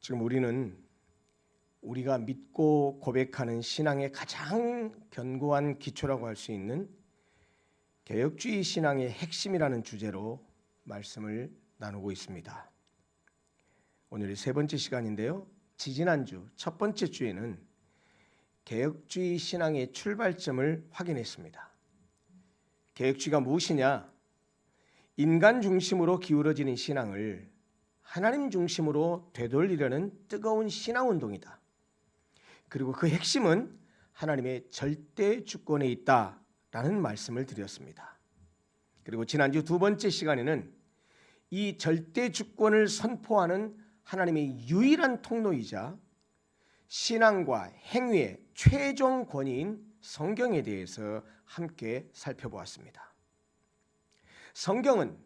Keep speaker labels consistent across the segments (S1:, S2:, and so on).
S1: 지금 우리는 우리가 믿고 고백하는 신앙의 가장 견고한 기초라고 할 수 있는 개혁주의 신앙의 핵심이라는 주제로 말씀을 나누고 있습니다. 오늘이 세 번째 시간인데요. 지지난주 첫 번째 주에는 개혁주의 신앙의 출발점을 확인했습니다. 개혁주의가 무엇이냐? 인간 중심으로 기울어지는 신앙을 하나님 중심으로 되돌리려는 뜨거운 신앙운동이다. 그리고 그 핵심은 하나님의 절대 주권에 있다라는 말씀을 드렸습니다. 그리고 지난주 두 번째 시간에는 이 절대 주권을 선포하는 하나님의 유일한 통로이자 신앙과 행위의 최종 권위인 성경에 대해서 함께 살펴보았습니다. 성경은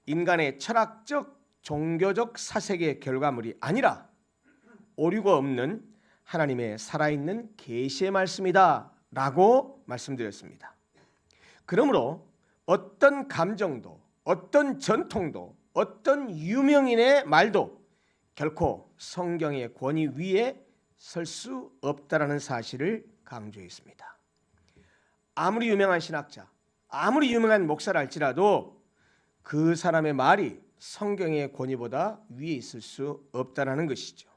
S1: 인간의 철학적, 종교적 사색의 결과물이 아니라 오류가 없는 하나님의 살아있는 계시의 말씀이다 라고 말씀드렸습니다. 그러므로 어떤 감정도, 어떤 전통도, 어떤 유명인의 말도 결코 성경의 권위 위에 설 수 없다라는 사실을 강조했습니다. 아무리 유명한 신학자, 아무리 유명한 목사라 할지라도 그 사람의 말이 성경의 권위보다 위에 있을 수 없다라는 것이죠.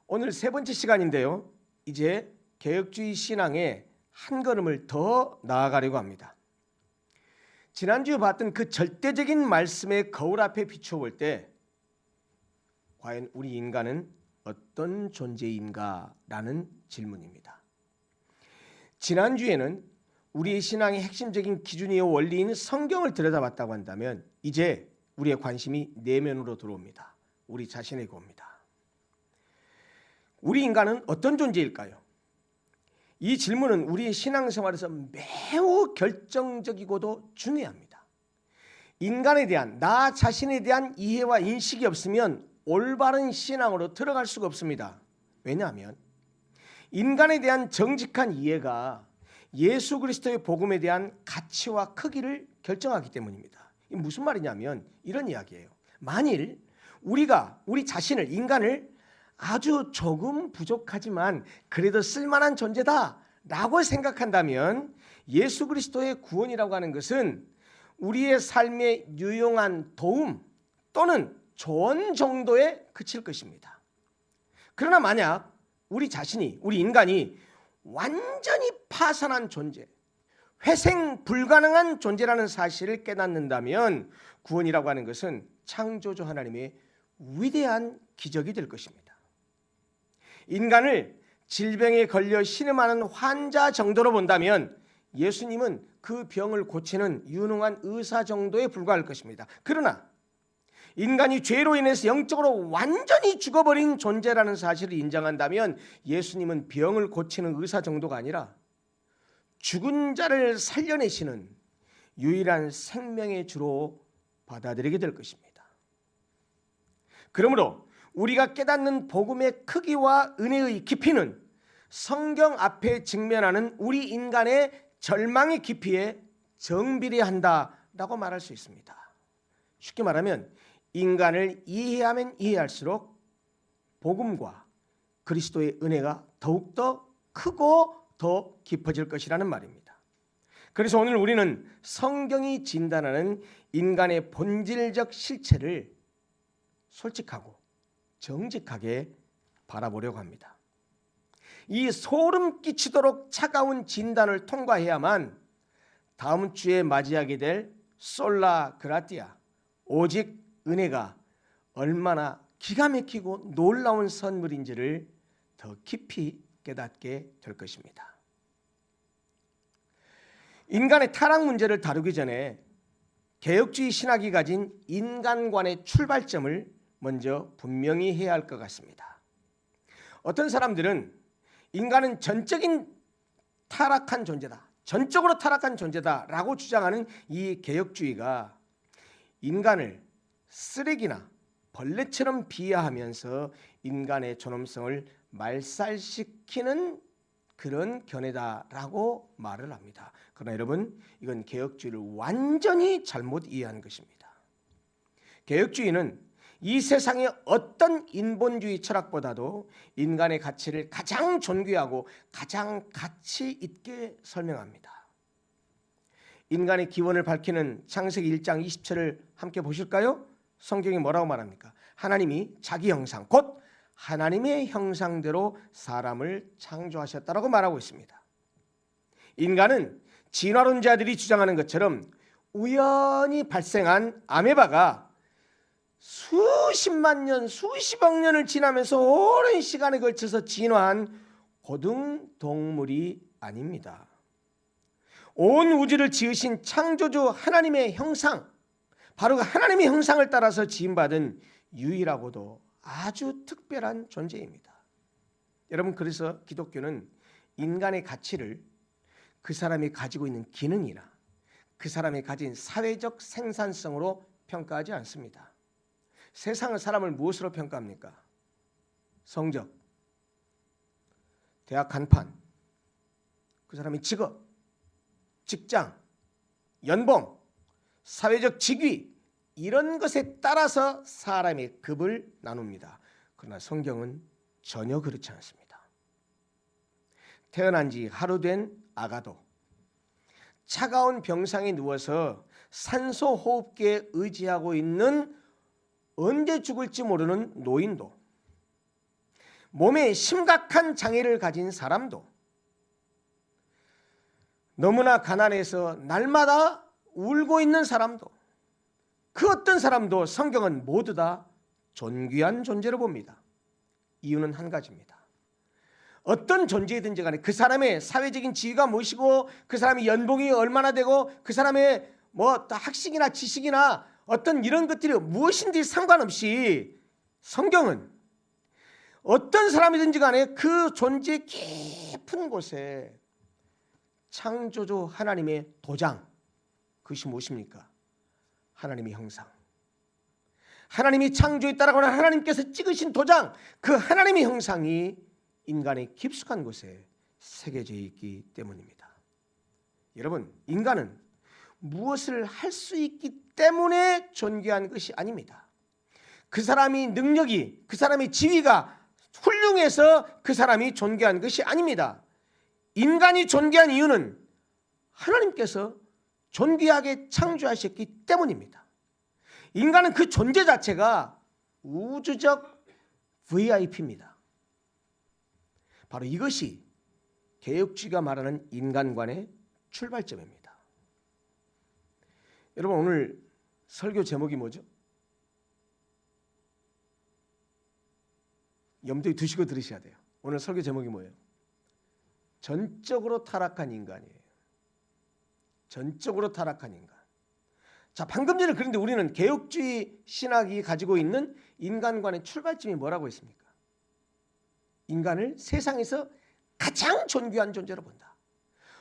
S1: 오늘 세 번째 시간인데요. 이제 개혁주의 신앙의 한 걸음을 더 나아가려고 합니다. 지난주에 봤던 그 절대적인 말씀의 거울 앞에 비춰볼 때 과연 우리 인간은 어떤 존재인가라는 질문입니다. 지난주에는 우리의 신앙의 핵심적인 기준이요 원리인 성경을 들여다봤다고 한다면 이제 우리의 관심이 내면으로 들어옵니다. 우리 자신에게 옵니다. 우리 인간은 어떤 존재일까요? 이 질문은 우리의 신앙생활에서 매우 결정적이고도 중요합니다. 인간에 대한, 나 자신에 대한 이해와 인식이 없으면 올바른 신앙으로 들어갈 수가 없습니다. 왜냐하면 인간에 대한 정직한 이해가 예수 그리스도의 복음에 대한 가치와 크기를 결정하기 때문입니다. 이게 무슨 말이냐면 이런 이야기예요. 만일 우리가 우리 자신을, 인간을 아주 조금 부족하지만 그래도 쓸만한 존재다라고 생각한다면 예수 그리스도의 구원이라고 하는 것은 우리의 삶에 유용한 도움 또는 조언 정도에 그칠 것입니다. 그러나 만약 우리 자신이, 우리 인간이 완전히 파산한 존재, 회생 불가능한 존재라는 사실을 깨닫는다면 구원이라고 하는 것은 창조주 하나님의 위대한 기적이 될 것입니다. 인간을 질병에 걸려 신음하는 환자 정도로 본다면 예수님은 그 병을 고치는 유능한 의사 정도에 불과할 것입니다. 그러나 인간이 죄로 인해서 영적으로 완전히 죽어버린 존재라는 사실을 인정한다면 예수님은 병을 고치는 의사 정도가 아니라 죽은 자를 살려내시는 유일한 생명의 주로 받아들이게 될 것입니다. 그러므로 우리가 깨닫는 복음의 크기와 은혜의 깊이는 성경 앞에 직면하는 우리 인간의 절망의 깊이에 정비례한다라고 말할 수 있습니다. 쉽게 말하면 인간을 이해하면 이해할수록 복음과 그리스도의 은혜가 더욱더 크고 더 깊어질 것이라는 말입니다. 그래서 오늘 우리는 성경이 진단하는 인간의 본질적 실체를 솔직하고 정직하게 바라보려고 합니다. 이 소름 끼치도록 차가운 진단을 통과해야만 다음 주에 맞이하게 될 솔라 그라티아, 오직 은혜가 얼마나 기가 막히고 놀라운 선물인지를 더 깊이 깨닫게 될 것입니다. 인간의 타락 문제를 다루기 전에 개혁주의 신학이 가진 인간관의 출발점을 먼저 분명히 해야 할 것 같습니다. 어떤 사람들은 인간은 전적인 타락한 존재다, 전적으로 타락한 존재다라고 주장하는 이 개혁주의가 인간을 쓰레기나 벌레처럼 비하하면서 인간의 존엄성을 말살시키는 그런 견해다라고 말을 합니다. 그러나 여러분, 이건 개혁주의를 완전히 잘못 이해한 것입니다. 개혁주의는 이 세상의 어떤 인본주의 철학보다도 인간의 가치를 가장 존귀하고 가장 가치 있게 설명합니다. 인간의 기원을 밝히는 창세기 1장 20절을 함께 보실까요? 성경이 뭐라고 말합니까? 하나님이 자기 형상, 곧 하나님의 형상대로 사람을 창조하셨다라고 말하고 있습니다. 인간은 진화론자들이 주장하는 것처럼 우연히 발생한 아메바가 수십만 년, 수십억 년을 지나면서 오랜 시간에 걸쳐서 진화한 고등동물이 아닙니다. 온 우주를 지으신 창조주 하나님의 형상, 바로 그 하나님의 형상을 따라서 지음받은 유일하고도 아주 특별한 존재입니다. 여러분, 그래서 기독교는 인간의 가치를 그 사람이 가지고 있는 기능이나 그 사람이 가진 사회적 생산성으로 평가하지 않습니다. 세상은 사람을 무엇으로 평가합니까? 성적, 대학 간판, 그 사람의 직업, 직장, 연봉, 사회적 직위, 이런 것에 따라서 사람의 급을 나눕니다. 그러나 성경은 전혀 그렇지 않습니다. 태어난 지 하루 된 아가도, 차가운 병상에 누워서 산소 호흡기에 의지하고 있는 언제 죽을지 모르는 노인도, 몸에 심각한 장애를 가진 사람도, 너무나 가난해서 날마다 울고 있는 사람도, 그 어떤 사람도 성경은 모두 다 존귀한 존재로 봅니다. 이유는 한 가지입니다. 어떤 존재이든지 간에 그 사람의 사회적인 지위가 무엇이고 그 사람의 연봉이 얼마나 되고 그 사람의 학식이나 지식이나 어떤 이런 것들이 무엇인지 상관없이 성경은 어떤 사람이든지 간에 그 존재 깊은 곳에 창조주 하나님의 도장, 그것이 무엇입니까? 하나님의 형상, 하나님이 창조했다라고 하는 하나님께서 찍으신 도장, 그 하나님의 형상이 인간의 깊숙한 곳에 새겨져 있기 때문입니다. 여러분, 인간은 무엇을 할 수 있기 때문에 존귀한 것이 아닙니다. 그 사람이 능력이, 그 사람의 지위가 훌륭해서 그 사람이 존귀한 것이 아닙니다. 인간이 존귀한 이유는 하나님께서 존귀하게 창조하셨기 때문입니다. 인간은 그 존재 자체가 우주적 VIP입니다. 바로 이것이 개혁주의가 말하는 인간관의 출발점입니다. 여러분, 오늘 설교 제목이 뭐죠? 염두에 두시고 들으셔야 돼요. 오늘 설교 제목이 뭐예요? 전적으로 타락한 인간이에요. 전적으로 타락한 인간. 자, 방금 전에 그런데 우리는 개혁주의 신학이 가지고 있는 인간관의 출발점이 뭐라고 했습니까? 인간을 세상에서 가장 존귀한 존재로 본다.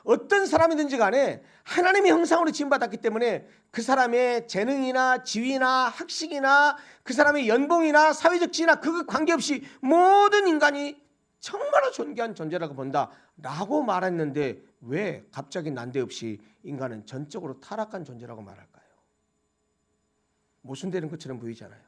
S1: 어떤 사람이든지 간에 하나님의 형상으로 지음받았기 때문에 그 사람의 재능이나 지위나 학식이나 그 사람의 연봉이나 사회적 지위나 그거 관계없이 모든 인간이 정말로 존귀한 존재라고 본다라고 말했는데 왜 갑자기 난데없이 인간은 전적으로 타락한 존재라고 말할까요? 모순되는 것처럼 보이잖아요.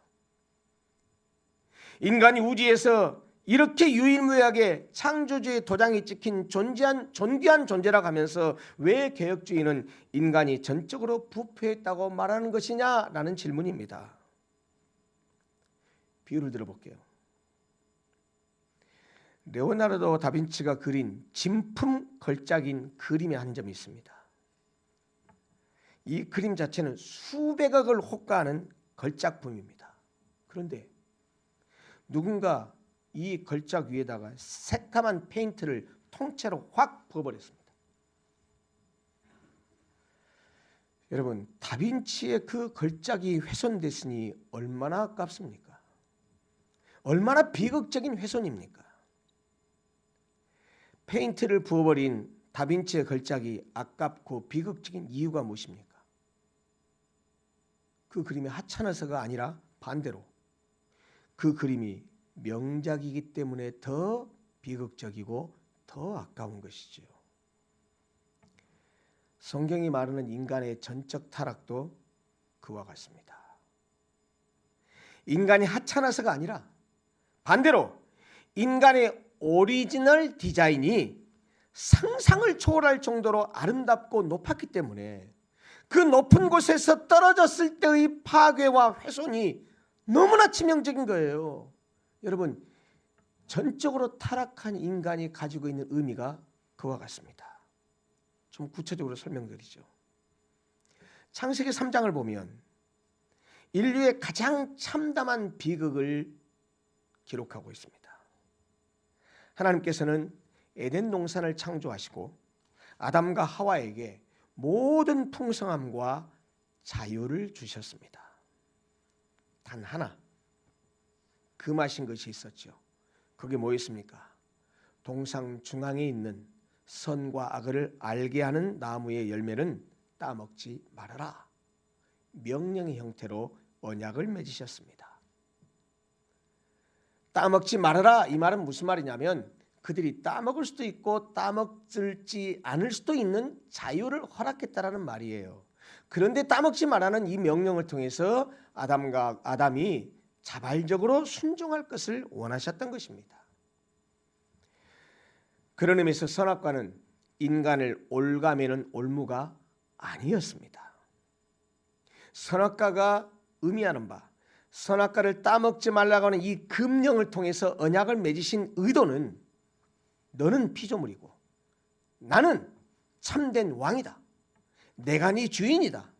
S1: 인간이 우주에서 이렇게 유일무이하게 창조주의 도장이 찍힌 존귀한 존재라고 하면서 왜 개혁주의는 인간이 전적으로 부패했다고 말하는 것이냐라는 질문입니다. 비유를 들어볼게요. 레오나르도 다빈치가 그린 진품 걸작인 그림의 한 점이 있습니다. 이 그림 자체는 수백억을 호가하는 걸작품입니다. 그런데 누군가 이 걸작 위에다가 새까만 페인트를 통째로 확 부어버렸습니다. 여러분, 다빈치의 그 걸작이 훼손됐으니 얼마나 아깝습니까? 얼마나 비극적인 훼손입니까? 페인트를 부어버린 다빈치의 걸작이 아깝고 비극적인 이유가 무엇입니까? 그 그림이 하찮아서가 아니라 반대로 그 그림이 명작이기 때문에 더 비극적이고 더 아까운 것이지요. 성경이 말하는 인간의 전적 타락도 그와 같습니다. 인간이 하찮아서가 아니라 반대로 인간의 오리지널 디자인이 상상을 초월할 정도로 아름답고 높았기 때문에 그 높은 곳에서 떨어졌을 때의 파괴와 훼손이 너무나 치명적인 거예요. 여러분, 전적으로 타락한 인간이 가지고 있는 의미가 그와 같습니다. 좀 구체적으로 설명드리죠. 창세기 3장을 보면 인류의 가장 참담한 비극을 기록하고 있습니다. 하나님께서는 에덴 동산을 창조하시고 아담과 하와에게 모든 풍성함과 자유를 주셨습니다. 단 하나 금하신 것이 있었죠. 그게 뭐였습니까? 동상 중앙에 있는 선과 악을 알게 하는 나무의 열매는 따먹지 말아라. 명령의 형태로 언약을 맺으셨습니다. 따먹지 말아라, 이 말은 무슨 말이냐면 그들이 따먹을 수도 있고 따먹지 않을 수도 있는 자유를 허락했다라는 말이에요. 그런데 따먹지 말라는 이 명령을 통해서 아담이 자발적으로 순종할 것을 원하셨던 것입니다. 그런 의미에서 선악과는 인간을 올가매는 올무가 아니었습니다. 선악과가 의미하는 바, 선악과를 따먹지 말라고 하는 이 금령을 통해서 언약을 맺으신 의도는 너는 피조물이고 나는 참된 왕이다. 내가 네 주인이다.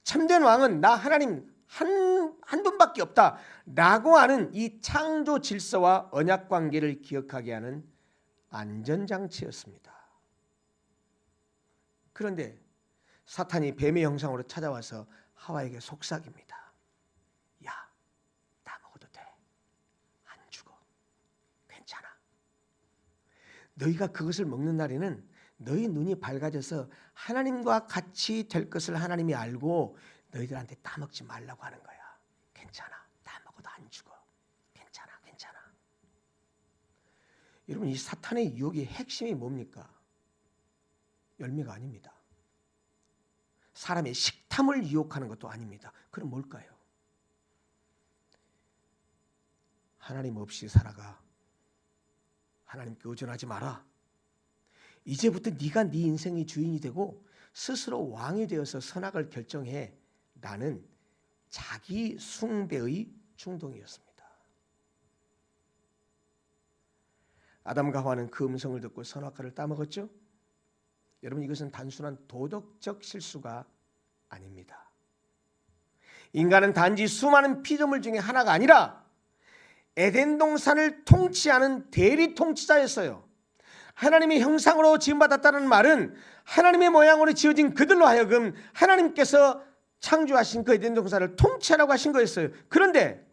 S1: 참된 왕은 나 하나님 한 분밖에 없다 라고 하는 이 창조 질서와 언약 관계를 기억하게 하는 안전장치였습니다. 그런데 사탄이 뱀의 형상으로 찾아와서 하와에게 속삭입니다. 야, 다 먹어도 돼. 안 죽어. 괜찮아. 너희가 그것을 먹는 날에는 너희 눈이 밝아져서 하나님과 같이 될 것을 하나님이 알고 너희들한테 따먹지 말라고 하는 거야. 괜찮아. 다 먹어도 안 죽어. 괜찮아. 괜찮아. 여러분, 이 사탄의 유혹의 핵심이 뭡니까? 열매가 아닙니다. 사람의 식탐을 유혹하는 것도 아닙니다. 그럼 뭘까요? 하나님 없이 살아가. 하나님께 의존하지 마라. 이제부터 네가 네 인생의 주인이 되고 스스로 왕이 되어서 선악을 결정해. 나는 자기 숭배의 충동이었습니다. 아담과 하와는 그 음성을 듣고 선악과를 따먹었죠. 여러분, 이것은 단순한 도덕적 실수가 아닙니다. 인간은 단지 수많은 피조물 중에 하나가 아니라 에덴 동산을 통치하는 대리 통치자였어요. 하나님의 형상으로 지음받았다는 말은 하나님의 모양으로 지어진 그들로 하여금 하나님께서 창조하신 그 에덴 동산을 통치하라고 하신 거였어요. 그런데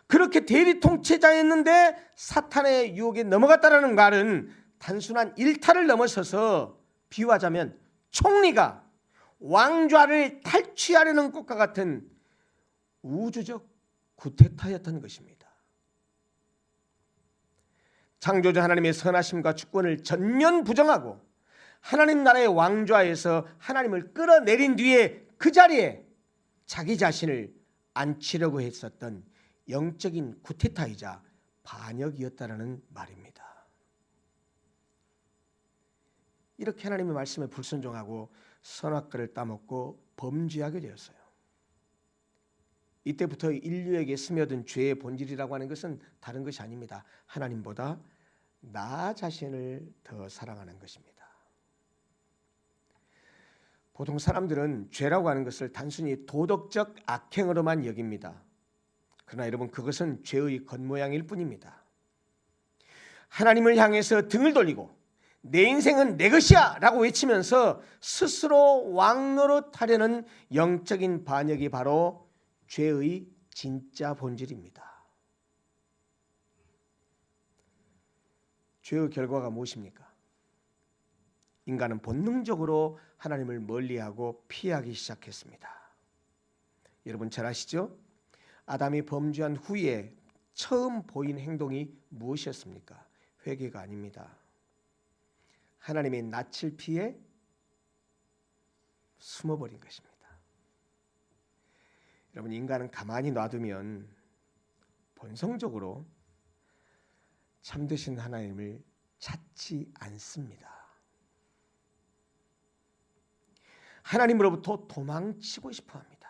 S1: 그렇게 대리 통치자였는데 사탄의 유혹에 넘어갔다는 말은 단순한 일탈을 넘어서서 비유하자면 총리가 왕좌를 탈취하려는 것과 같은 우주적 구테타였던 것입니다. 창조주 하나님의 선하심과 주권을 전면 부정하고 하나님 나라의 왕좌에서 하나님을 끌어내린 뒤에 그 자리에 자기 자신을 앉히려고 했었던 영적인 구테타이자 반역이었다는 말입니다. 이렇게 하나님의 말씀에 불순종하고 선악과를 따먹고 범죄하게 되었어요. 이때부터 인류에게 스며든 죄의 본질이라고 하는 것은 다른 것이 아닙니다. 하나님보다 나 자신을 더 사랑하는 것입니다. 보통 사람들은 죄라고 하는 것을 단순히 도덕적 악행으로만 여깁니다. 그러나 여러분, 그것은 죄의 겉모양일 뿐입니다. 하나님을 향해서 등을 돌리고 내 인생은 내 것이야 라고 외치면서 스스로 왕노릇하려는 영적인 반역이 바로 죄의 진짜 본질입니다. 죄의 결과가 무엇입니까? 인간은 본능적으로 하나님을 멀리하고 피하기 시작했습니다. 여러분 잘 아시죠? 아담이 범죄한 후에 처음 보인 행동이 무엇이었습니까? 회개가 아닙니다. 하나님의 낯을 피해 숨어버린 것입니다. 여러분, 인간은 가만히 놔두면 본성적으로 참되신 하나님을 찾지 않습니다. 하나님으로부터 도망치고 싶어 합니다.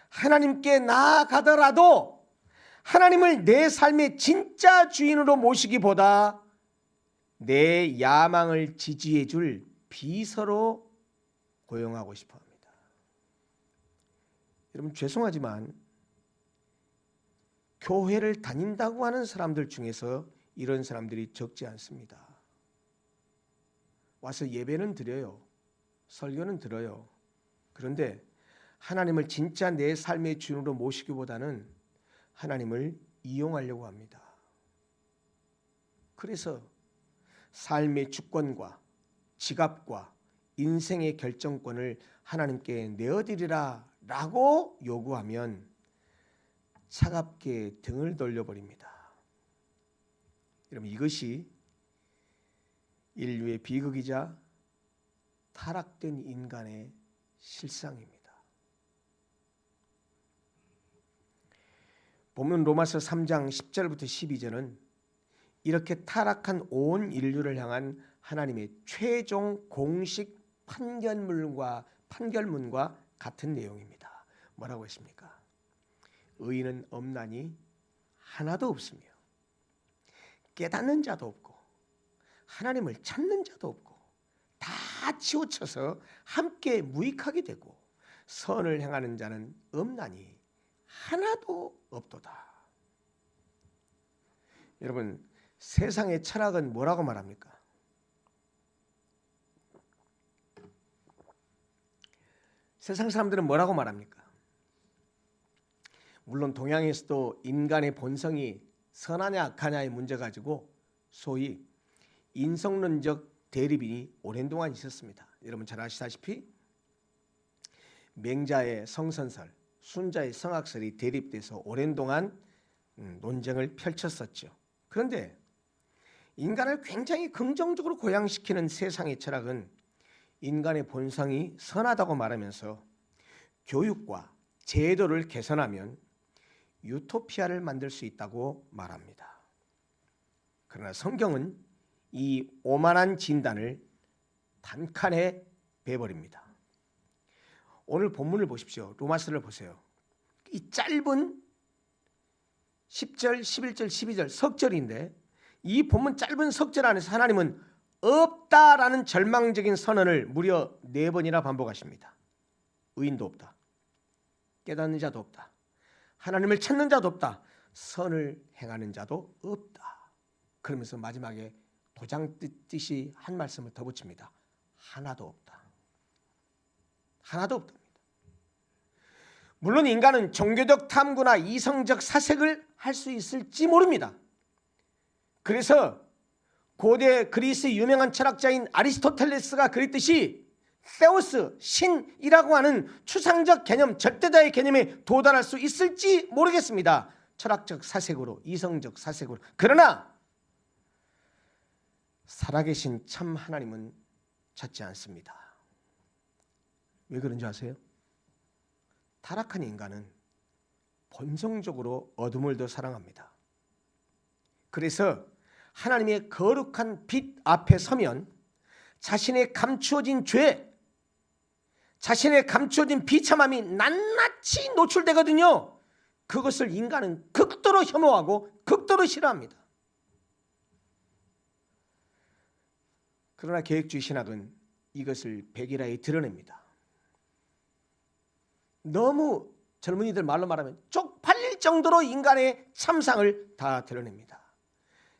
S1: 하나님께 나아가더라도 하나님을 내 삶의 진짜 주인으로 모시기보다 내 야망을 지지해 줄 비서로 고용하고 싶어 합니다. 여러분, 죄송하지만 교회를 다닌다고 하는 사람들 중에서 이런 사람들이 적지 않습니다. 와서 예배는 드려요. 설교는 들어요. 그런데 하나님을 진짜 내 삶의 주인으로 모시기보다는 하나님을 이용하려고 합니다. 그래서 삶의 주권과 지갑과 인생의 결정권을 하나님께 내어드리라 라고 요구하면 차갑게 등을 돌려버립니다. 여러분, 이것이 인류의 비극이자 타락된 인간의 실상입니다. 본문 로마서 3장 10절부터 12절은 이렇게 타락한 온 인류를 향한 하나님의 최종 공식 판결문과 같은 내용입니다. 뭐라고 했습니까? 의인은 없나니 하나도 없으며 깨닫는 자도 없고 하나님을 찾는 자도 없고 다 치우쳐서 함께 무익하게 되고 선을 행하는 자는 없나니 하나도 없도다. 여러분, 세상의 철학은 뭐라고 말합니까? 세상 사람들은 뭐라고 말합니까? 물론 동양에서도 인간의 본성이 선하냐 악하냐의 문제 가지고 소위 인성론적 대립이 오랜 동안 있었습니다. 여러분 잘 아시다시피 맹자의 성선설, 순자의 성악설이 대립돼서 오랜 동안 논쟁을 펼쳤었죠. 그런데 인간을 굉장히 긍정적으로 고양시키는 세상의 철학은 인간의 본성이 선하다고 말하면서 교육과 제도를 개선하면 유토피아를 만들 수 있다고 말합니다. 그러나 성경은 이 오만한 진단을 단칼에 베버립니다. 오늘 본문을 보십시오. 로마서를 보세요. 이 짧은 10절, 11절, 12절 석절인데 이 본문 짧은 석절 안에서 하나님은 없다라는 절망적인 선언을 무려 4번이나 반복하십니다. 의인도 없다. 깨닫는 자도 없다. 하나님을 찾는 자도 없다. 선을 행하는 자도 없다. 그러면서 마지막에 도장 뜯듯이 한 말씀을 더 붙입니다. 하나도 없다. 하나도 없답니다. 물론 인간은 종교적 탐구나 이성적 사색을 할 수 있을지 모릅니다. 그래서 고대 그리스 유명한 철학자인 아리스토텔레스가 그랬듯이 세우스, 신이라고 하는 추상적 개념, 절대자의 개념에 도달할 수 있을지 모르겠습니다. 철학적 사색으로, 이성적 사색으로. 그러나 살아계신 참 하나님은 찾지 않습니다. 왜 그런지 아세요? 타락한 인간은 본성적으로 어둠을 더 사랑합니다. 그래서 하나님의 거룩한 빛 앞에 서면 자신의 감추어진 죄, 자신의 감추어진 비참함이 낱낱이 노출되거든요. 그것을 인간은 극도로 혐오하고 극도로 싫어합니다. 그러나 계획주의 신학은 이것을 백일하에 드러냅니다. 너무 젊은이들 말로 말하면 쪽팔릴 정도로 인간의 참상을 다 드러냅니다.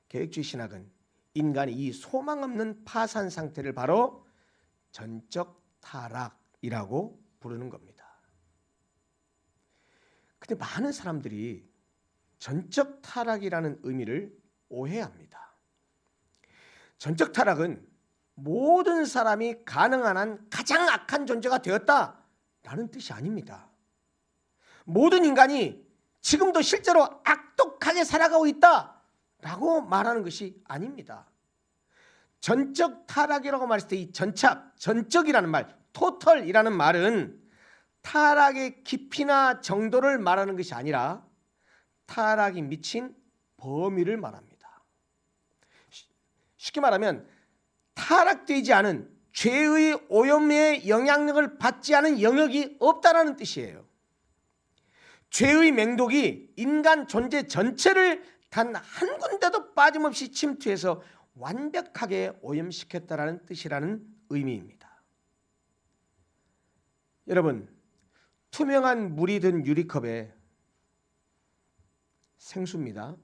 S1: 계획주의 신학은 인간의 이 소망 없는 파산 상태를 바로 전적 타락이라고 부르는 겁니다. 근데 많은 사람들이 전적 타락이라는 의미를 오해합니다. 전적 타락은 모든 사람이 가능한 한 가장 악한 존재가 되었다라는 뜻이 아닙니다. 모든 인간이 지금도 실제로 악독하게 살아가고 있다라고 말하는 것이 아닙니다. 전적 타락이라고 말했을 때 이 전착, 전적이라는 말, 토털이라는 말은 타락의 깊이나 정도를 말하는 것이 아니라 타락이 미친 범위를 말합니다. 쉽게 말하면 타락되지 않은 죄의 오염의 영향력을 받지 않은 영역이 없다라는 뜻이에요. 죄의 맹독이 인간 존재 전체를 단 한 군데도 빠짐없이 침투해서 완벽하게 오염시켰다라는 뜻이라는 의미입니다. 여러분, 투명한 물이 든 유리컵에 생수입니다.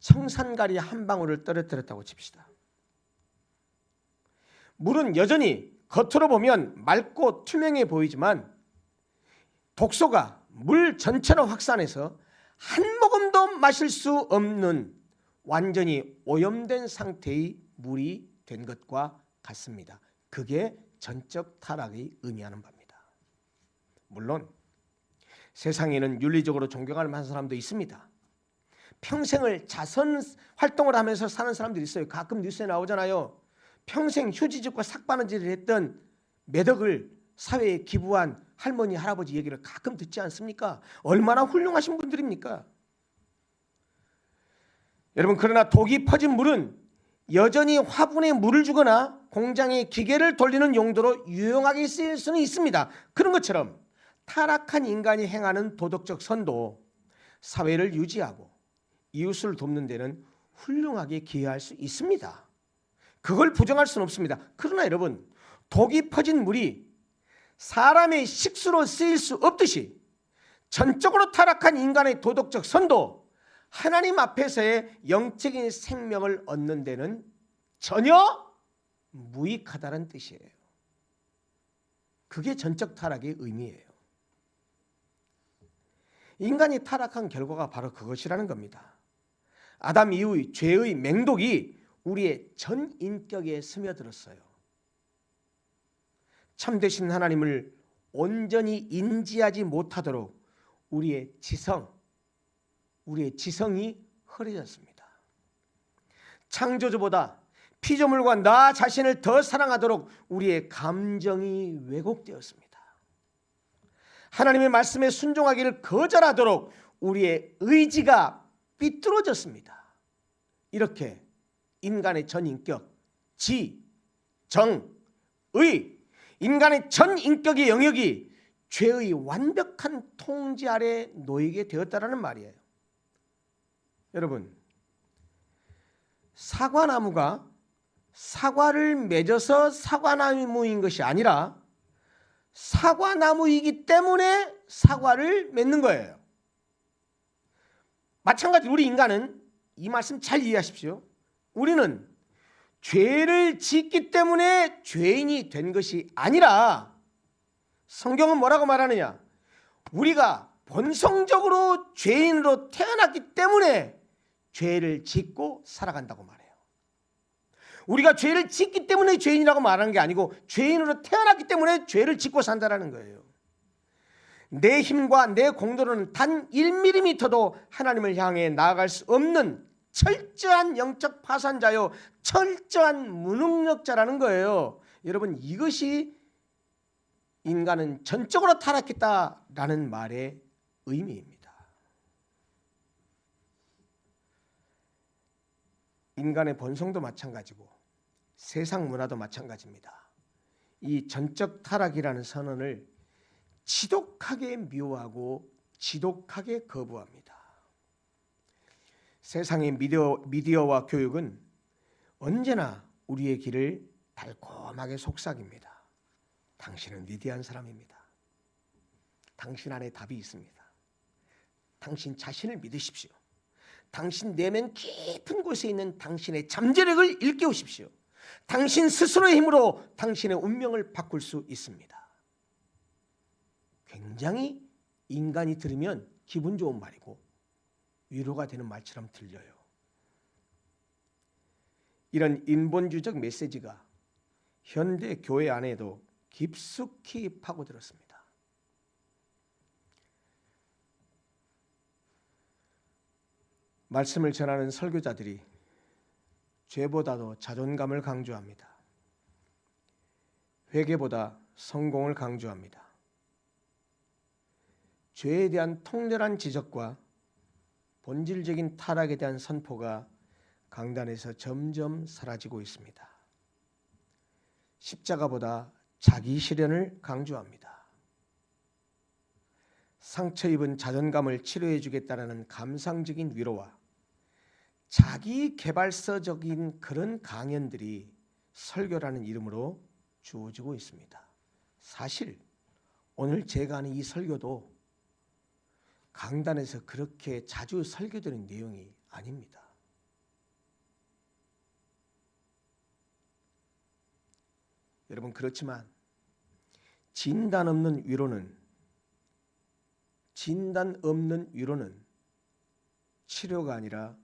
S1: 청산가리 한 방울을 떨어뜨렸다고 칩시다. 물은 여전히 겉으로 보면 맑고 투명해 보이지만 독소가 물 전체로 확산해서 한 모금도 마실 수 없는 완전히 오염된 상태의 물이 된 것과 같습니다. 그게 전적 타락이 의미하는 바입니다. 물론 세상에는 윤리적으로 존경할 만한 사람도 있습니다. 평생을 자선 활동을 하면서 사는 사람들이 있어요. 가끔 뉴스에 나오잖아요. 평생 휴지집과 삭바느질을 했던 매덕을 사회에 기부한 할머니, 할아버지 얘기를 가끔 듣지 않습니까? 얼마나 훌륭하신 분들입니까? 여러분, 그러나 독이 퍼진 물은 여전히 화분에 물을 주거나 공장에 기계를 돌리는 용도로 유용하게 쓰일 수는 있습니다. 그런 것처럼 타락한 인간이 행하는 도덕적 선도 사회를 유지하고 이웃을 돕는 데는 훌륭하게 기여할 수 있습니다. 그걸 부정할 수는 없습니다. 그러나 여러분, 독이 퍼진 물이 사람의 식수로 쓰일 수 없듯이 전적으로 타락한 인간의 도덕적 선도 하나님 앞에서의 영적인 생명을 얻는 데는 전혀 무익하다는 뜻이에요. 그게 전적 타락의 의미예요. 인간이 타락한 결과가 바로 그것이라는 겁니다. 아담 이후의 죄의 맹독이 우리의 전 인격에 스며들었어요. 참되신 하나님을 온전히 인지하지 못하도록 우리의 지성이 흐려졌습니다. 창조주보다 피조물과 나 자신을 더 사랑하도록 우리의 감정이 왜곡되었습니다. 하나님의 말씀에 순종하기를 거절하도록 우리의 의지가 삐뚤어졌습니다. 이렇게 인간의 전인격, 지, 정, 의, 인간의 전인격의 영역이 죄의 완벽한 통제 아래 놓이게 되었다는 말이에요. 여러분, 사과나무가 사과를 맺어서 사과나무인 것이 아니라 사과나무이기 때문에 사과를 맺는 거예요. 마찬가지로 우리 인간은 이 말씀 잘 이해하십시오. 우리는 죄를 짓기 때문에 죄인이 된 것이 아니라 성경은 뭐라고 말하느냐? 우리가 본성적으로 죄인으로 태어났기 때문에 죄를 짓고 살아간다고 말해요. 우리가 죄를 짓기 때문에 죄인이라고 말하는 게 아니고 죄인으로 태어났기 때문에 죄를 짓고 산다는 거예요. 내 힘과 내 공로는 단 1mm도 하나님을 향해 나아갈 수 없는 철저한 영적 파산자요, 철저한 무능력자라는 거예요. 여러분, 이것이 인간은 전적으로 타락했다라는 말의 의미입니다. 인간의 본성도 마찬가지고 세상 문화도 마찬가지입니다. 이 전적 타락이라는 선언을 지독하게 미워하고 지독하게 거부합니다. 세상의 미디어와 교육은 언제나 우리의 길을 달콤하게 속삭입니다. 당신은 위대한 사람입니다. 당신 안에 답이 있습니다. 당신 자신을 믿으십시오. 당신 내면 깊은 곳에 있는 당신의 잠재력을 일깨우십시오. 당신 스스로의 힘으로 당신의 운명을 바꿀 수 있습니다. 굉장히 인간이 들으면 기분 좋은 말이고 위로가 되는 말처럼 들려요. 이런 인본주의적 메시지가 현대 교회 안에도 깊숙이 파고들었습니다. 말씀을 전하는 설교자들이 죄보다도 자존감을 강조합니다. 회개보다 성공을 강조합니다. 죄에 대한 통렬한 지적과 본질적인 타락에 대한 선포가 강단에서 점점 사라지고 있습니다. 십자가보다 자기 실현을 강조합니다. 상처 입은 자존감을 치료해 주겠다는 감상적인 위로와 자기 개발서적인 그런 강연들이 설교라는 이름으로 주어지고 있습니다. 사실 오늘 제가 하는 이 설교도 강단에서 그렇게 자주 설교되는 내용이 아닙니다. 여러분, 그렇지만 진단 없는 위로는 치료가 아니라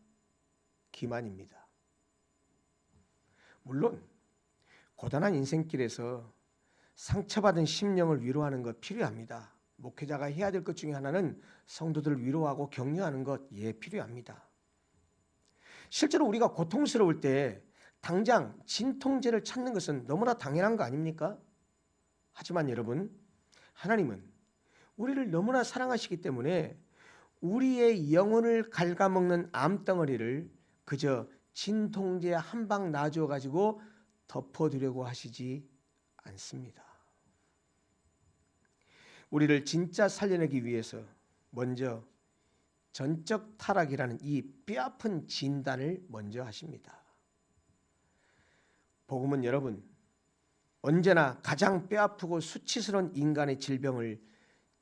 S1: 기만입니다. 물론 고단한 인생길에서 상처받은 심령을 위로하는 것 필요합니다. 목회자가 해야 될 것 중에 하나는 성도들을 위로하고 격려하는 것 필요합니다. 실제로 우리가 고통스러울 때 당장 진통제를 찾는 것은 너무나 당연한 거 아닙니까? 하지만 여러분, 하나님은 우리를 너무나 사랑하시기 때문에 우리의 영혼을 갉아먹는 암덩어리를 그저 진통제 한 방 놔줘 가지고 덮어두려고 하시지 않습니다. 우리를 진짜 살려내기 위해서 먼저 전적 타락이라는 이 뼈아픈 진단을 먼저 하십니다. 복음은 여러분, 언제나 가장 뼈아프고 수치스러운 인간의 질병을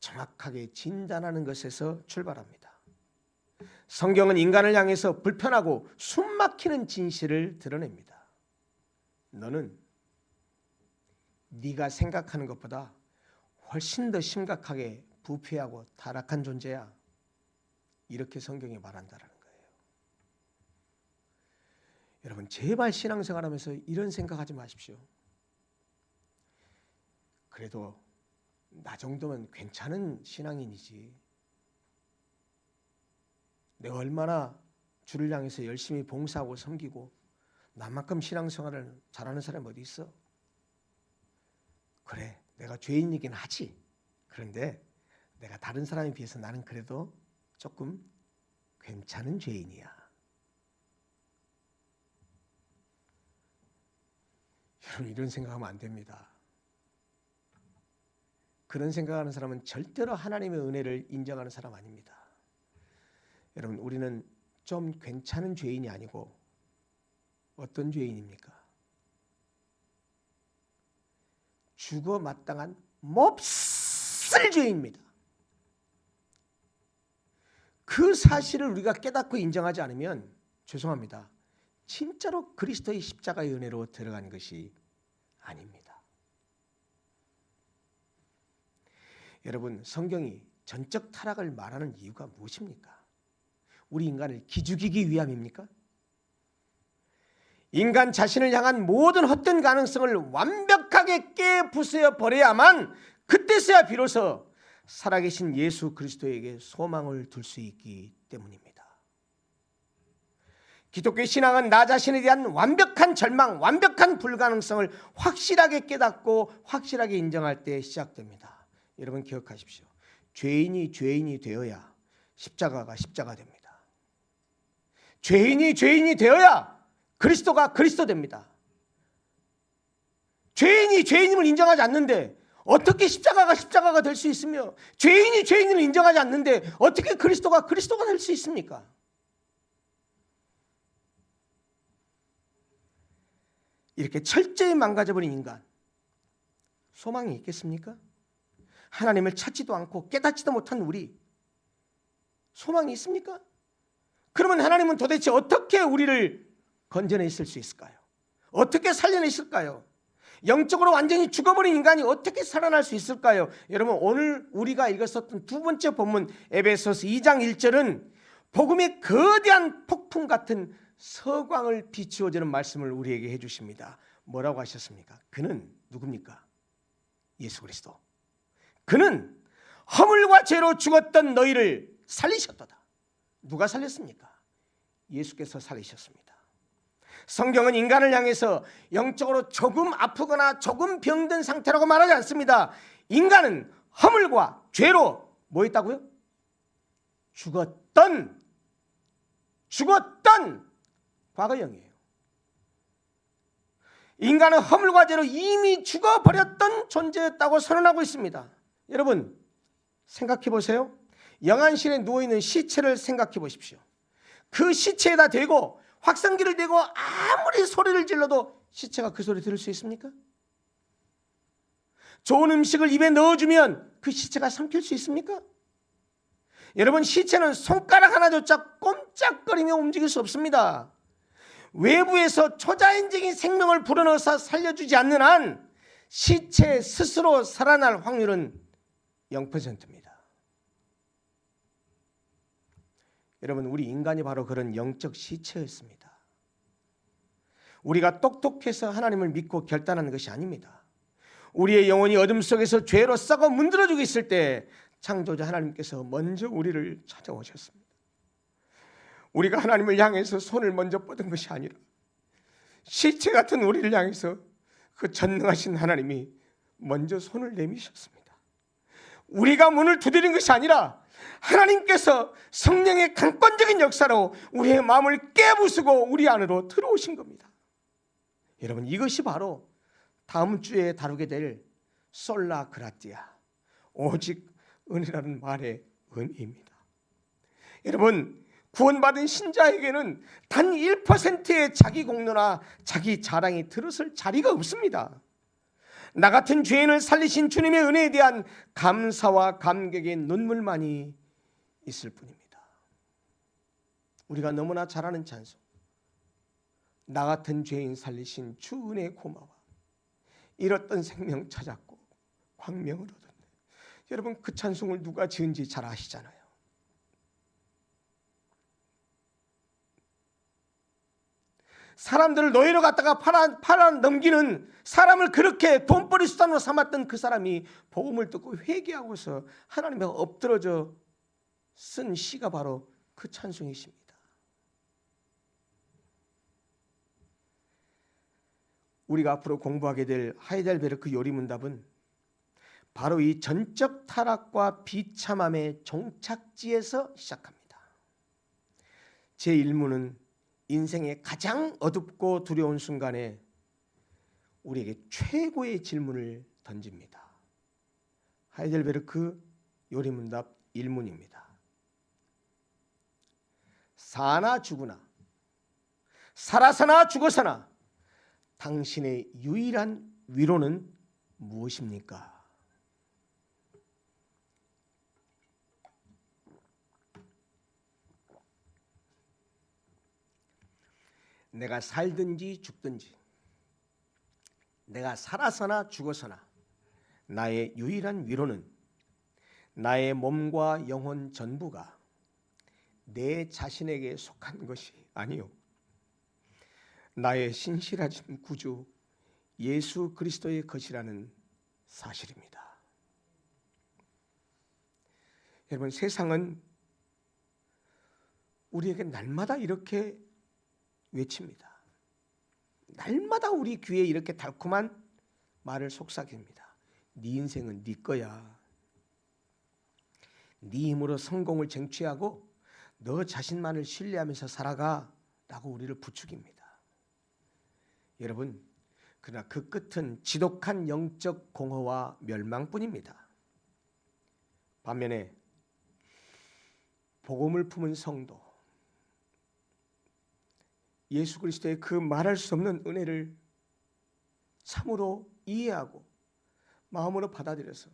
S1: 정확하게 진단하는 것에서 출발합니다. 성경은 인간을 향해서 불편하고 숨막히는 진실을 드러냅니다. 너는 네가 생각하는 것보다 훨씬 더 심각하게 부패하고 타락한 존재야. 이렇게 성경이 말한다는 거예요. 여러분, 제발 신앙생활하면서 이런 생각하지 마십시오. 그래도 나 정도면 괜찮은 신앙인이지. 내가 얼마나 주를 향해서 열심히 봉사하고 섬기고 나만큼 신앙생활을 잘하는 사람이 어디 있어? 그래, 내가 죄인이긴 하지. 그런데 내가 다른 사람에 비해서 나는 그래도 조금 괜찮은 죄인이야. 여러분, 이런 생각하면 안 됩니다. 그런 생각하는 사람은 절대로 하나님의 은혜를 인정하는 사람 아닙니다. 여러분, 우리는 좀 괜찮은 죄인이 아니고 어떤 죄인입니까? 죽어 마땅한 몹쓸 죄인입니다. 그 사실을 우리가 깨닫고 인정하지 않으면 죄송합니다. 진짜로 그리스도의 십자가의 은혜로 들어간 것이 아닙니다. 여러분, 성경이 전적 타락을 말하는 이유가 무엇입니까? 우리 인간을 기죽이기 위함입니까? 인간 자신을 향한 모든 헛된 가능성을 완벽하게 깨부숴 버려야만 그때서야 비로소 살아계신 예수 그리스도에게 소망을 둘 수 있기 때문입니다. 기독교 신앙은 나 자신에 대한 완벽한 절망, 완벽한 불가능성을 확실하게 깨닫고 확실하게 인정할 때 시작됩니다. 여러분, 기억하십시오. 죄인이 되어야 십자가가 십자가 됩니다. 죄인이 되어야 그리스도가 그리스도 됩니다. 죄인이 죄인임을 인정하지 않는데 어떻게 십자가가 될 수 있으며, 죄인이 죄인임을 인정하지 않는데 어떻게 그리스도가 될 수 있습니까? 이렇게 철저히 망가져버린 인간, 소망이 있겠습니까? 하나님을 찾지도 않고 깨닫지도 못한 우리, 소망이 있습니까? 그러면 하나님은 도대체 어떻게 우리를 건져내실 수 있을까요? 어떻게 살려내실까요? 영적으로 완전히 죽어버린 인간이 어떻게 살아날 수 있을까요? 여러분, 오늘 우리가 읽었었던 두 번째 본문 에베소서 2장 1절은 복음의 거대한 폭풍 같은 서광을 비추어주는 말씀을 우리에게 해주십니다. 뭐라고 하셨습니까? 그는 누굽니까? 예수 그리스도. 그는 허물과 죄로 죽었던 너희를 살리셨도다. 누가 살렸습니까? 예수께서 살리셨습니다. 성경은 인간을 향해서 영적으로 조금 아프거나 조금 병든 상태라고 말하지 않습니다. 인간은 허물과 죄로 뭐 했다고요? 죽었던 죽었던 과거형이에요. 인간은 허물과 죄로 이미 죽어버렸던 존재였다고 선언하고 있습니다. 여러분 생각해 보세요. 영안실에 누워있는 시체를 생각해 보십시오. 그 시체에다 대고 확성기를 대고 아무리 소리를 질러도 시체가 그 소리 들을 수 있습니까? 좋은 음식을 입에 넣어주면 그 시체가 삼킬 수 있습니까? 여러분 시체는 손가락 하나조차 꼼짝거리며 움직일 수 없습니다. 외부에서 초자연적인 생명을 불어넣어서 살려주지 않는 한 시체 스스로 살아날 확률은 0%입니다. 여러분 우리 인간이 바로 그런 영적 시체였습니다. 우리가 똑똑해서 하나님을 믿고 결단하는 것이 아닙니다. 우리의 영혼이 어둠 속에서 죄로 썩어 문드러지고 있을 때 창조자 하나님께서 먼저 우리를 찾아오셨습니다. 우리가 하나님을 향해서 손을 먼저 뻗은 것이 아니라 시체 같은 우리를 향해서 그 전능하신 하나님이 먼저 손을 내미셨습니다. 우리가 문을 두드린 것이 아니라 하나님께서 성령의 강권적인 역사로 우리의 마음을 깨부수고 우리 안으로 들어오신 겁니다. 여러분 이것이 바로 다음 주에 다루게 될 솔라 그라티아, 오직 은혜라는 말의 의미입니다. 여러분 구원받은 신자에게는 단 1%의 자기 공로나 자기 자랑이 들어설 자리가 없습니다. 나 같은 죄인을 살리신 주님의 은혜에 대한 감사와 감격의 눈물만이 있을 뿐입니다. 우리가 너무나 잘 아는 찬송, 나 같은 죄인 살리신 주 은혜 고마워, 잃었던 생명 찾았고 광명을 얻었네. 여러분 그 찬송을 누가 지은지 잘 아시잖아요. 사람들을 노예로 갖다가 팔아 넘기는 사람을 그렇게 돈벌이 수단으로 삼았던 그 사람이 복음을 듣고 회개하고서 하나님에 엎드러져 쓴 시가 바로 그 찬송이십니다. 우리가 앞으로 공부하게 될 하이델베르크 요리문답은 바로 이 전적 타락과 비참함의 종착지에서 시작합니다. 제1문은 인생의 가장 어둡고 두려운 순간에 우리에게 최고의 질문을 던집니다. 하이델베르크 요리문답 1문입니다. 사나 죽으나 살아서나 죽어서나 당신의 유일한 위로는 무엇입니까? 내가 살든지 죽든지, 내가 살아서나 죽어서나 나의 유일한 위로는 나의 몸과 영혼 전부가 내 자신에게 속한 것이 아니요, 나의 신실하신 구주 예수 그리스도의 것이라는 사실입니다. 여러분 세상은 우리에게 날마다 이렇게 외칩니다. 날마다 우리 귀에 이렇게 달콤한 말을 속삭입니다. 네 인생은 네 거야. 네 힘으로 성공을 쟁취하고 너 자신만을 신뢰하면서 살아가 라고 우리를 부추깁니다. 여러분 그러나 그 끝은 지독한 영적 공허와 멸망뿐입니다. 반면에 복음을 품은 성도, 예수 그리스도의 그 말할 수 없는 은혜를 참으로 이해하고 마음으로 받아들여서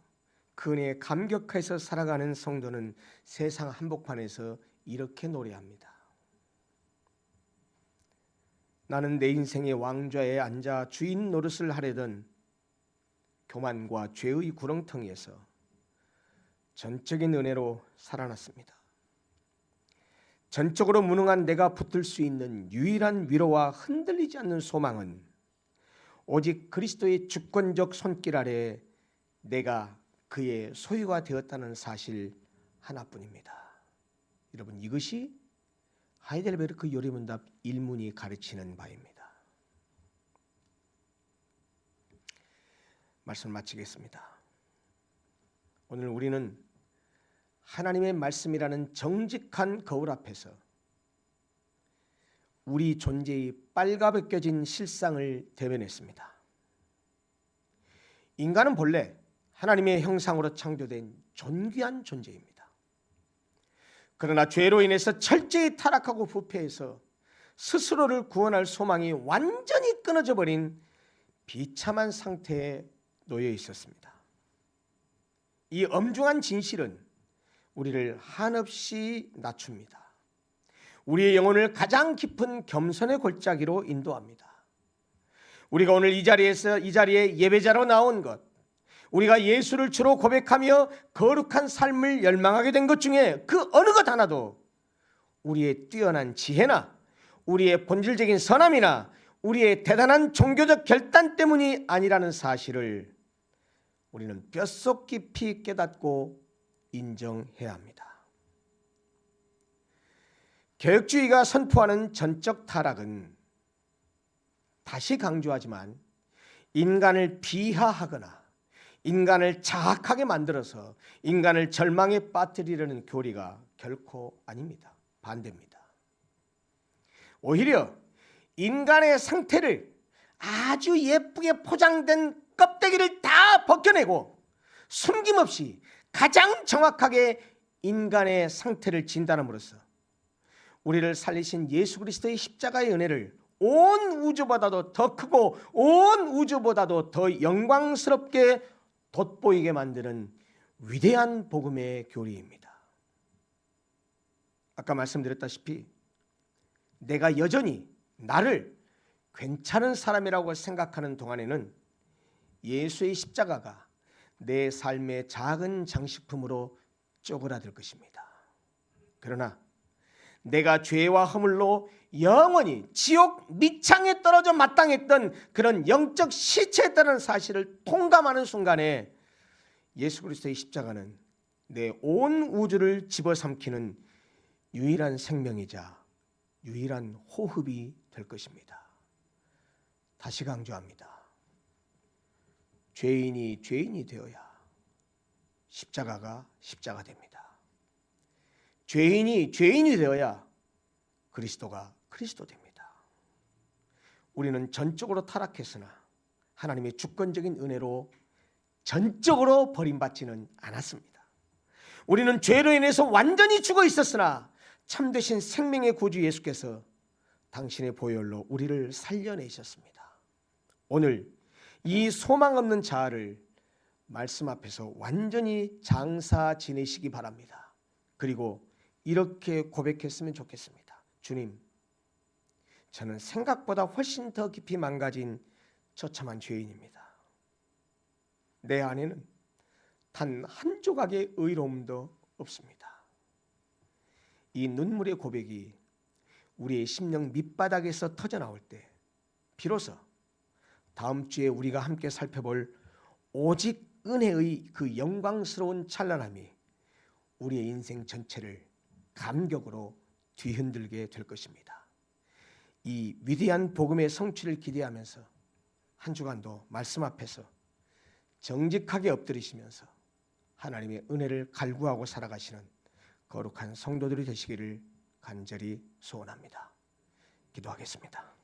S1: 그 은혜에 감격해서 살아가는 성도는 세상 한복판에서 이렇게 노래합니다. 나는 내 인생의 왕좌에 앉아 주인 노릇을 하려던 교만과 죄의 구렁텅이에서 전적인 은혜로 살아났습니다. 전적으로 무능한 내가 붙들 수 있는 유일한 위로와 흔들리지 않는 소망은 오직 그리스도의 주권적 손길 아래 내가 그의 소유가 되었다는 사실 하나뿐입니다. 여러분 이것이 하이델베르크 요리문답 1문이 가르치는 바입니다. 말씀 마치겠습니다. 오늘 우리는 하나님의 말씀이라는 정직한 거울 앞에서 우리 존재의 빨가벗겨진 실상을 대변했습니다. 인간은 본래 하나님의 형상으로 창조된 존귀한 존재입니다. 그러나 죄로 인해서 철저히 타락하고 부패해서 스스로를 구원할 소망이 완전히 끊어져 버린 비참한 상태에 놓여 있었습니다. 이 엄중한 진실은 우리를 한없이 낮춥니다. 우리의 영혼을 가장 깊은 겸손의 골짜기로 인도합니다. 우리가 오늘 이 자리에 예배자로 나온 것, 우리가 예수를 주로 고백하며 거룩한 삶을 열망하게 된 것 중에 그 어느 것 하나도 우리의 뛰어난 지혜나 우리의 본질적인 선함이나 우리의 대단한 종교적 결단 때문이 아니라는 사실을 우리는 뼛속 깊이 깨닫고 인정해야 합니다. 개혁주의가 선포하는 전적 타락은, 다시 강조하지만, 인간을 비하하거나 인간을 자학하게 만들어서 인간을 절망에 빠뜨리려는 교리가 결코 아닙니다. 반대입니다. 오히려 인간의 상태를 아주 예쁘게 포장된 껍데기를 다 벗겨내고 숨김없이 가장 정확하게 인간의 상태를 진단함으로써 우리를 살리신 예수 그리스도의 십자가의 은혜를 온 우주보다도 더 크고 온 우주보다도 더 영광스럽게 돋보이게 만드는 위대한 복음의 교리입니다. 아까 말씀드렸다시피 내가 여전히 나를 괜찮은 사람이라고 생각하는 동안에는 예수의 십자가가 내 삶의 작은 장식품으로 쪼그라들 것입니다. 그러나 내가 죄와 허물로 영원히 지옥 밑창에 떨어져 마땅했던 그런 영적 시체였다는 사실을 통감하는 순간에 예수 그리스도의 십자가는 내 온 우주를 집어삼키는 유일한 생명이자 유일한 호흡이 될 것입니다. 다시 강조합니다. 죄인이 죄인이 되어야 십자가가 십자가 됩니다. 죄인이 죄인이 되어야 그리스도가 그리스도 됩니다. 우리는 전적으로 타락했으나 하나님의 주권적인 은혜로 전적으로 버림받지는 않았습니다. 우리는 죄로 인해서 완전히 죽어 있었으나 참되신 생명의 구주 예수께서 당신의 보혈로 우리를 살려내셨습니다. 오늘 이 소망 없는 자아를 말씀 앞에서 완전히 장사 지내시기 바랍니다. 그리고 이렇게 고백했으면 좋겠습니다. 주님, 저는 생각보다 훨씬 더 깊이 망가진 처참한 죄인입니다. 내 안에는 단 한 조각의 의로움도 없습니다. 이 눈물의 고백이 우리의 심령 밑바닥에서 터져나올 때 비로소 다음 주에 우리가 함께 살펴볼 오직 은혜의 그 영광스러운 찬란함이 우리의 인생 전체를 감격으로 뒤흔들게 될 것입니다. 이 위대한 복음의 성취를 기대하면서 한 주간도 말씀 앞에서 정직하게 엎드리시면서 하나님의 은혜를 갈구하고 살아가시는 거룩한 성도들이 되시기를 간절히 소원합니다. 기도하겠습니다.